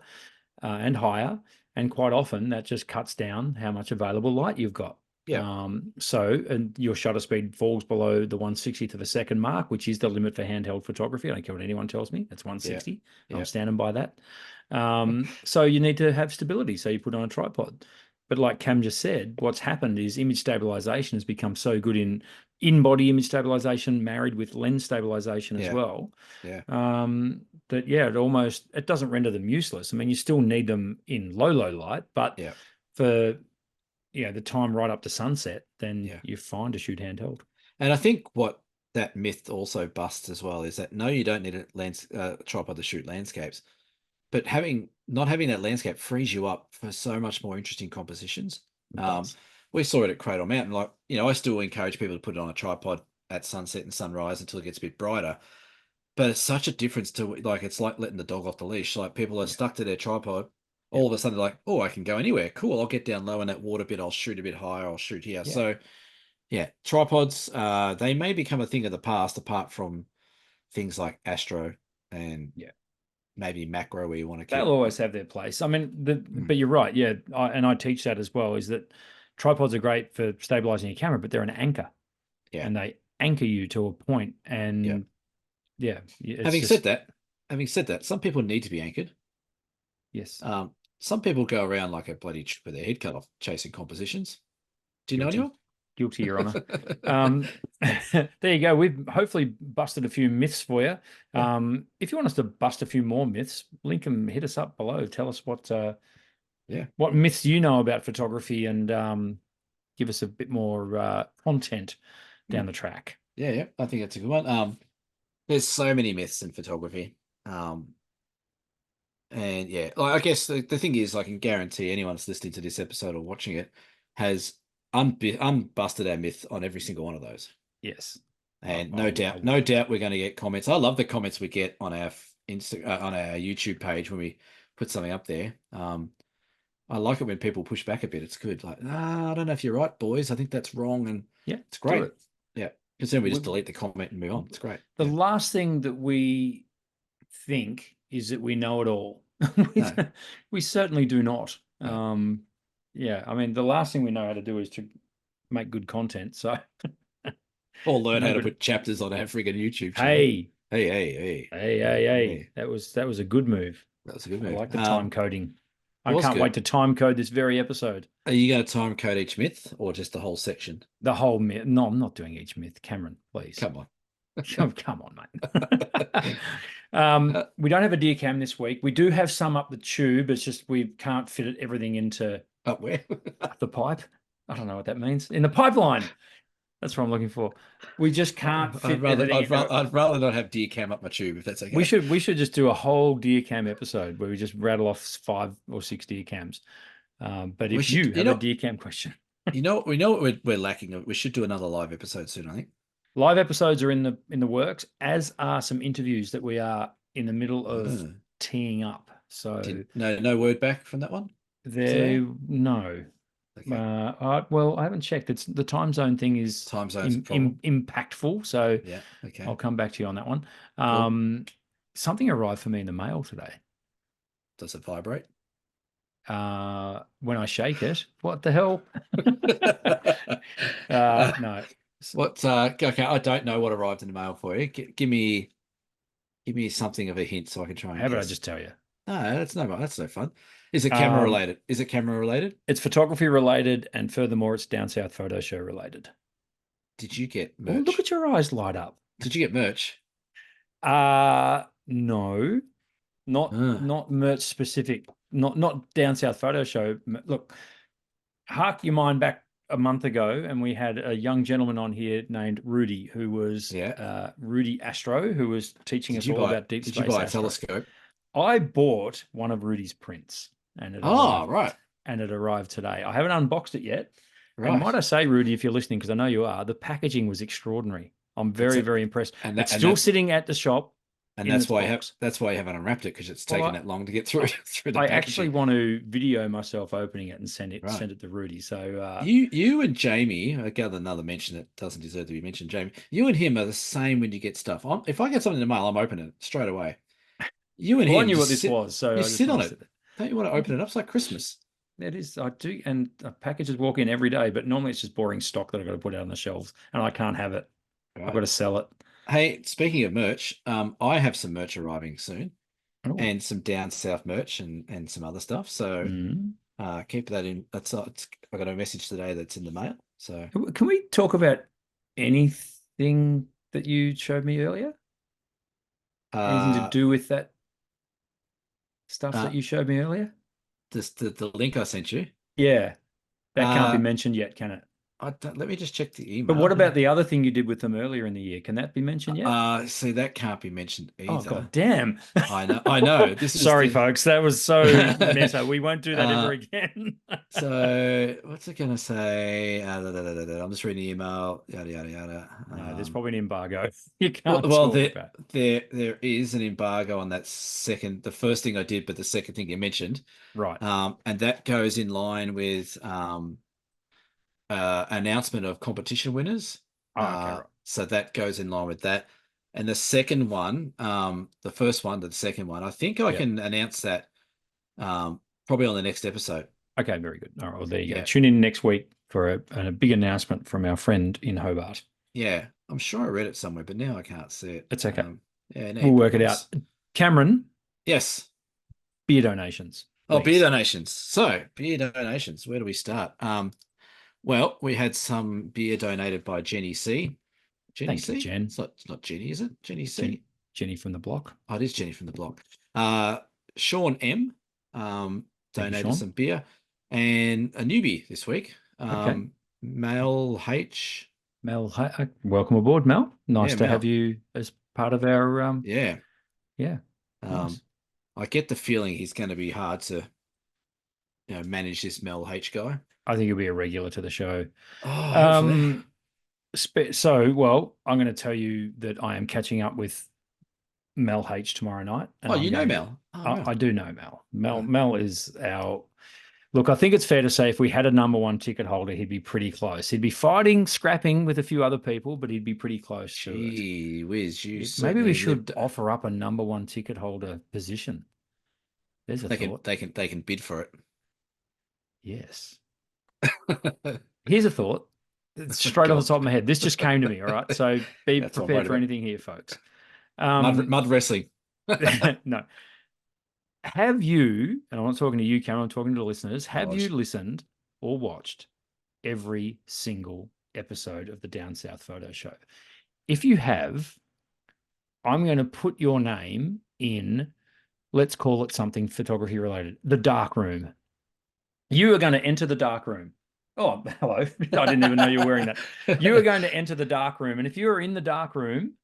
and higher. And quite often that just cuts down how much available light you've got. Yeah. And your shutter speed falls below the 1/60th of a second mark, which is the limit for handheld photography. I don't care what anyone tells me. It's 160. Yeah. I'm standing by that. So you need to have stability. So you put on a tripod. But like Cam just said, what's happened is image stabilization has become so good in-body image stabilization married with lens stabilization as well. Yeah. That it doesn't render them useless. I mean, you still need them in low light, but for the time right up to sunset, then you're fine to shoot handheld. And I think what that myth also busts as well is that no, you don't need a tripod to shoot landscapes, but not having that landscape frees you up for so much more interesting compositions. We saw it at Cradle Mountain. Like, I still encourage people to put it on a tripod at sunset and sunrise until it gets a bit brighter. But it's such a difference to, like, it's like letting the dog off the leash. Like, people are stuck to their tripod. All of a sudden, they're like, oh, I can go anywhere. Cool. I'll get down low in that water bit. I'll shoot a bit higher. I'll shoot here. Yeah. So, tripods, they may become a thing of the past apart from things like Astro and maybe macro where you want to keep. They'll always have their place. I mean, but you're right. Yeah. I teach that as well, is that tripods are great for stabilizing your camera, but they're an anchor. Yeah. And they anchor you to a point. And having said that, some people need to be anchored. Yes. Some people go around like a bloody with their head cut off chasing compositions. Do you know anyone? Guilty, Your Honor. There you go. We've hopefully busted a few myths for you. If you want us to bust a few more myths, link them, hit us up below. Tell us what myths you know about photography, and give us a bit more content down the track. Yeah. I think that's a good one. There's so many myths in photography. And like, I guess the thing is, I can guarantee anyone that's listening to this episode or watching it has unbusted our myth on every single one of those. Yes. And no doubt we're going to get comments. I love the comments we get on our on our YouTube page when we put something up there. I like it when people push back a bit. It's good. Like, I don't know if you're right, boys. I think that's wrong. And it's great. Yeah. Because then we just delete the comment and move on. It's great. The last thing that we think is that we know it all. We certainly do not. I mean, the last thing we know how to do is to make good content. So, or learn how to put chapters on our friggin' YouTube channel. Hey. That was a good move. That was a good move. I like the time coding. I can't wait to time code this very episode. Are you going to time code each myth or just the whole section? The whole myth. No, I'm not doing each myth. Cameron, please. Come on. Come on, mate. We don't have a deer cam this week. We do have some up the tube. It's just we can't fit everything into up where the pipe. I don't know what that means. In the pipeline. That's what I'm looking for. We just can't fit. I'd rather not have deer cam up my tube if that's okay. We should just do a whole deer cam episode where we just rattle off 5 or 6 deer cams. But if you have a deer cam question, we know what we're lacking. We should do another live episode soon, I think. Live episodes are in the works, as are some interviews that we are in the middle of teeing up. So no word back from that one today? no. Okay. Well, I haven't checked. It's the time zone thing is Time zone's a problem. impactful. So Yeah. Okay. I'll come back to you on that one. Cool. Something arrived for me in the mail today. Does it vibrate? When I shake it, what the hell? No. What? Okay, I don't know what arrived in the mail for you. Give me something of a hint so I can try and How about I guess. just tell you? No, that's no fun. Is it camera Um, related? Is it camera related? it's photography related, and furthermore, it's Down South Photo Show related. Did you get Oh, look merch? at your eyes light up. Did you get merch? No, not merch specific, not Down South Photo Show. Look, hark your mind back a month ago, and we had a young gentleman on here named Rudy, who was Rudy Astro, who was teaching us all about deep space. Did you buy a astro. telescope? I bought one of Rudy's prints, and it arrived. Right. And it arrived today. I haven't unboxed it yet. Right. And might I say, Rudy, if you're listening, because I know you are, the packaging was extraordinary. I'm very, very impressed. And it's still sitting at the shop. And that's why you haven't unwrapped it, because it's taken that long to get through the packaging. I actually want to video myself opening it and send it to Rudy. So you and Jamie, I gather another mention that doesn't deserve to be mentioned, Jamie. You and him are the same when you get stuff. If I get something in the mail, I'm opening it straight away. You and him. I knew what this was, so you sit on it. Don't you want to open it up? It's like Christmas. It is. I do, and packages walk in every day, but normally it's just boring stock that I've got to put out on the shelves, and I can't have it. Right. I've got to sell it. Hey, speaking of merch, I have some merch arriving soon, and some Down South merch and some other stuff. So keep that in. I got a message today that's in the mail. So can we talk about anything that you showed me earlier? Anything to do with that stuff that you showed me earlier? The link I sent you. Yeah, that can't be mentioned yet, can it? Let me just check the email. But what about the other thing you did with them earlier in the year? Can that be mentioned yet? See, that can't be mentioned either. Oh, God damn. I know. Sorry, folks. That was so meta. We won't do that ever again. So what's it going to say? I'm just reading the email. Yada, yada, yada. No, there's probably an embargo. You can't there is an embargo on that the first thing I did, but the second thing you mentioned. Right. And that goes in line with announcement of competition winners. Right. So that goes in line with that. And the second one, the first one to the second one, I think I can announce that probably on the next episode. Okay, very good. All right, well, there you go. Tune in next week for a big announcement from our friend in Hobart. Yeah, I'm sure I read it somewhere, but now I can't see it. It's okay. We'll work it out. Cameron? Yes. Beer donations. Please. Oh, beer donations. So, beer donations. Where do we start? Well, we had some beer donated by Jenny C. Thank you, Jen. It's not Jenny, is it? Jenny C. Jenny from the block. Oh, it is Jenny from the block. Sean M. Donated some beer, and a newbie this week. Mel H. Welcome aboard, Mel. Nice to have you as part of our. Nice. I get the feeling he's going to be hard to, manage, this Mel H guy. I think he'll be a regular to the show. Oh, so, well, I'm going to tell you that I am catching up with Mel H tomorrow night. You know Mel? I do know Mel. Mel is our... Look, I think it's fair to say if we had a number one ticket holder, he'd be pretty close. He'd be scrapping with a few other people, but he'd be pretty close to it. Gee whiz, maybe we should offer up a number one ticket holder position. There's a thought. They can bid for it. Yes. Here's a thought. Straight off the top of my head. This just came to me, all right? So be prepared for anything here, folks. Mud wrestling. No. Have you, and I'm not talking to you, Cameron, I'm talking to the listeners, have you listened or watched every single episode of the Down South Photo Show? If you have, I'm going to put your name in, let's call it something photography related, the dark room. You are going to enter the dark room. Oh, hello. I didn't even know you were wearing that. You are going to enter the dark room. And if you are in the dark room,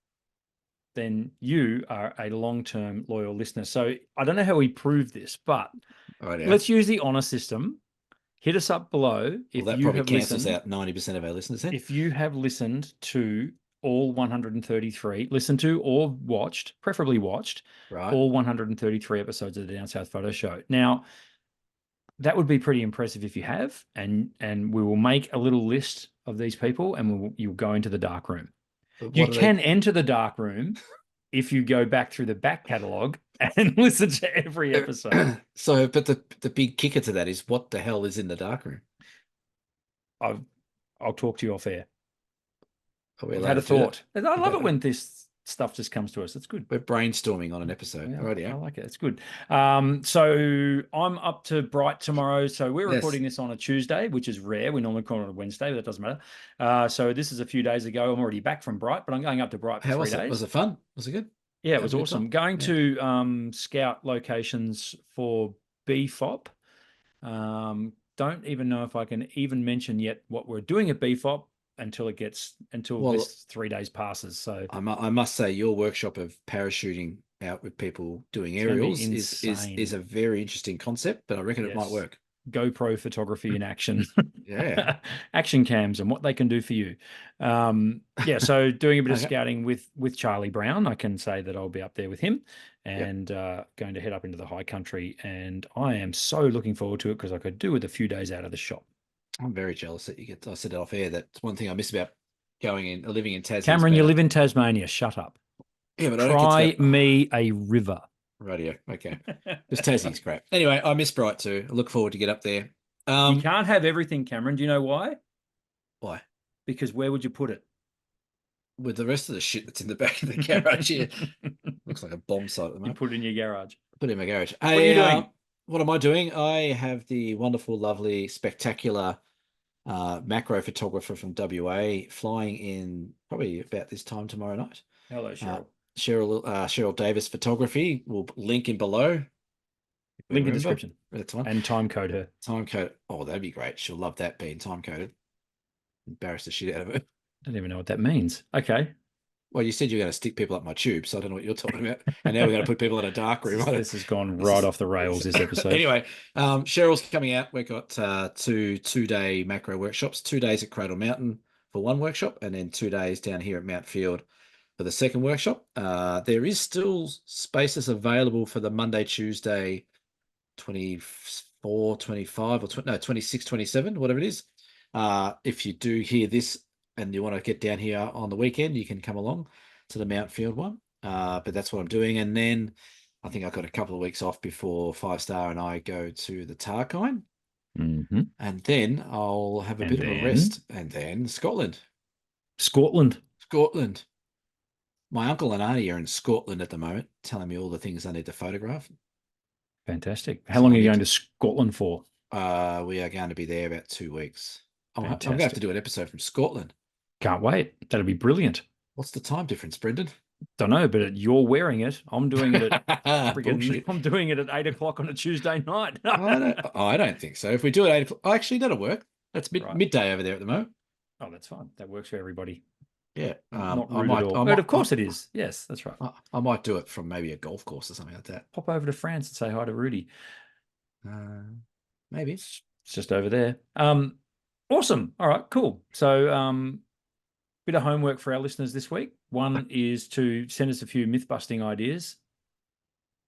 then you are a long-term loyal listener. So I don't know how we prove this, but let's use the honor system. Hit us up below. That probably cancels out 90% of our listeners then. If you have listened to all 133, listened to or watched, preferably watched, all 133 episodes of the Down South Photo Show. Now, that would be pretty impressive if you have, and we will make a little list of these people, and you'll go into the dark room. You can enter the dark room if you go back through the back catalogue and listen to every episode. So, but the big kicker to that is, what the hell is in the dark room? I'll talk to you off air. I've had a thought. I love it when this stuff just comes to us. It's good. We're brainstorming on an episode. Yeah, right, I like it. It's good. So I'm up to Bright tomorrow. So we're recording this on a Tuesday, which is rare. We normally call it on a Wednesday, but that doesn't matter. So this is a few days ago. I'm already back from Bright, but I'm going up to Bright for 3 days. Was it fun? Was it good? Yeah, it was awesome. Going to scout locations for BFOP. Don't even know if I can even mention yet what we're doing at BFOP until this 3 days passes. So I must say, your workshop of parachuting out with people doing aerials is a very interesting concept, but I reckon it might work. GoPro photography in action. Yeah. Action cams and what they can do for you. So doing a bit of scouting with Charlie Brown. I can say that I'll be up there with him and going to head up into the high country. And I am so looking forward to it because I could do with a few days out of the shop. I'm very jealous that you get. I said it off air. That's one thing I miss about living in Tasmania. Cameron, you live in Tasmania. Shut up. Yeah, but try me a river. Radio. Okay. Because Tassie's crap. Anyway, I miss Bright too. I look forward to get up there. You can't have everything, Cameron. Do you know why? Why? Because where would you put it? With the rest of the shit that's in the back of the garage here. Looks like a bomb site at the moment. You put it in your garage. Put it in my garage. What are you doing? What am I doing? I have the wonderful, lovely, spectacular macro photographer from WA flying in probably about this time tomorrow night. Hello, Cheryl. Cheryl Davis Photography. We'll link in below. Link in description. That's one. And time code her. Time code. Oh, that'd be great. She'll love that being time coded. Embarrass the shit out of her. I don't even know what that means. Okay. Well, you said you're going to stick people up my tube, so I don't know what you're talking about. And now we're going to put people in a dark room. This has gone right off the rails, this episode. Anyway, Cheryl's coming out. We've got two-day macro workshops, 2 days at Cradle Mountain for one workshop, and then 2 days down here at Mount Field for the second workshop. There is still spaces available for the Monday, Tuesday, 24, 25, or 26, 27, whatever it is. If you do hear this and you want to get down here on the weekend, you can come along to the Mount Field one. But that's what I'm doing. And then I think I've got a couple of weeks off before 5 Star and I go to the Tarkine. Mm-hmm. And then I'll have a bit of a rest. And then Scotland. My uncle and auntie are in Scotland at the moment, telling me all the things I need to photograph. Fantastic. How long are you going to Scotland for? We are going to be there about 2 weeks. I'm going to have to do an episode from Scotland. Can't wait. That'll be brilliant. What's the time difference, Brendan? Don't know, but you're wearing it. I'm doing it at I'm doing it at 8 o'clock on a Tuesday night. I don't think so. If we do it at 8 o'clock, actually, that'll work. That's midday over there at the moment. Oh, that's fine. That works for everybody. Yeah. Not rude at all. But of course it is. Yes, that's right. I might do it from maybe a golf course or something like that. Pop over to France and say hi to Rudy. Maybe. It's just over there. Awesome. All right, cool. So bit of homework for our listeners this week. One is to send us a few myth-busting ideas.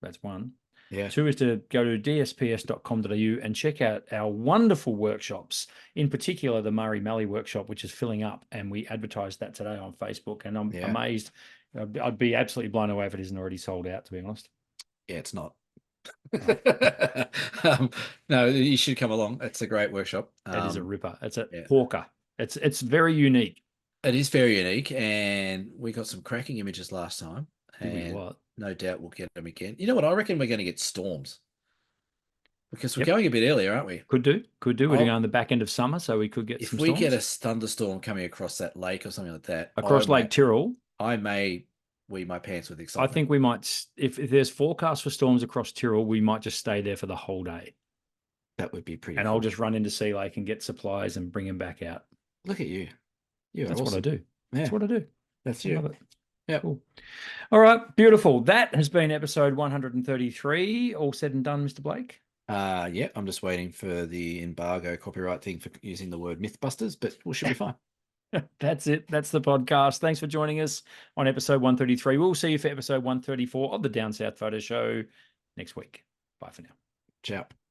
That's one. Yeah. 2 is to go to dsps.com.au and check out our wonderful workshops, in particular the Murray Mallee workshop, which is filling up, and we advertised that today on Facebook, and I'm amazed. I'd be absolutely blown away if it isn't already sold out, to be honest. Yeah, it's not. No, you should come along. It's a great workshop. It is a ripper. It's a hawker. It's very unique. It is very unique, and we got some cracking images last time. And no doubt we'll get them again. You know what? I reckon we're going to get storms because we're going a bit earlier, aren't we? Could do. We're going on the back end of summer, so we could get some storms. If we get a thunderstorm coming across that lake or something like that, across Lake Tyrrell, I may wee my pants with excitement. I think we might, if there's forecast for storms across Tyrrell, we might just stay there for the whole day. That would be pretty. And cool. I'll just run into Sea Lake and get supplies and bring them back out. Look at you. That's awesome. What I do. Yeah. That's what I do. That's you. Love it. Yeah. Cool. All right. Beautiful. That has been episode 133. All said and done, Mr. Blake. Yeah. I'm just waiting for the embargo copyright thing for using the word Mythbusters, but we should be fine. That's it. That's the podcast. Thanks for joining us on episode 133. We'll see you for episode 134 of the Down South Photo Show next week. Bye for now. Ciao.